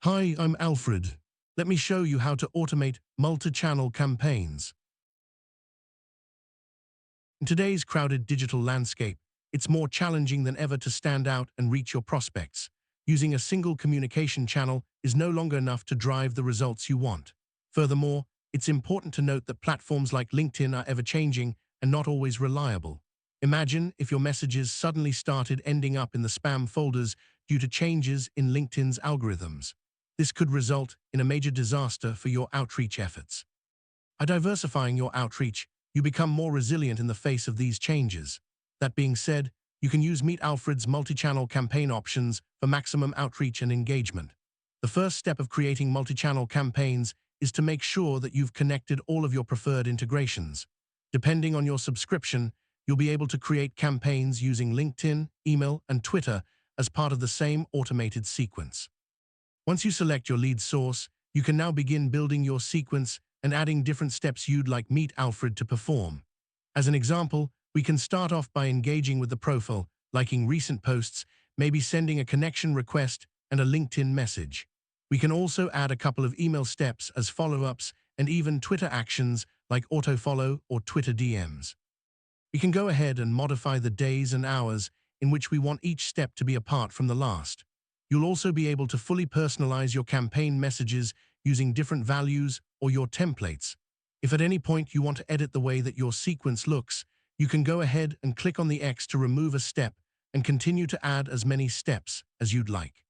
Hi, I'm Alfred. Let me show you how to automate multi-channel campaigns. In today's crowded digital landscape, it's more challenging than ever to stand out and reach your prospects. Using a single communication channel is no longer enough to drive the results you want. Furthermore, it's important to note that platforms like LinkedIn are ever-changing and not always reliable. Imagine if your messages suddenly started ending up in the spam folders due to changes in LinkedIn's algorithms. This could result in a major disaster for your outreach efforts. By diversifying your outreach, you become more resilient in the face of these changes. That being said, you can use Meet Alfred's multi-channel campaign options for maximum outreach and engagement. The first step of creating multi-channel campaigns is to make sure that you've connected all of your preferred integrations. Depending on your subscription, you'll be able to create campaigns using LinkedIn, email, and Twitter as part of the same automated sequence. Once you select your lead source, you can now begin building your sequence and adding different steps you'd like Meet Alfred to perform. As an example, we can start off by engaging with the profile, liking recent posts, maybe sending a connection request and a LinkedIn message. We can also add a couple of email steps as follow-ups and even Twitter actions like autofollow or Twitter DMs. We can go ahead and modify the days and hours in which we want each step to be apart from the last. You'll also be able to fully personalize your campaign messages using different values or your templates. If at any point you want to edit the way that your sequence looks, you can go ahead and click on the X to remove a step and continue to add as many steps as you'd like.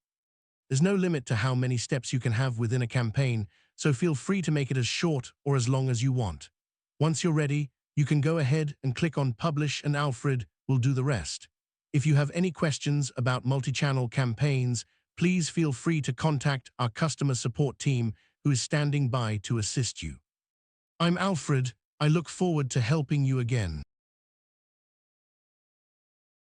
There's no limit to how many steps you can have within a campaign, so feel free to make it as short or as long as you want. Once you're ready, you can go ahead and click on Publish and Alfred will do the rest. If you have any questions about multi-channel campaigns, please feel free to contact our customer support team who is standing by to assist you. I'm Alfred. I look forward to helping you again.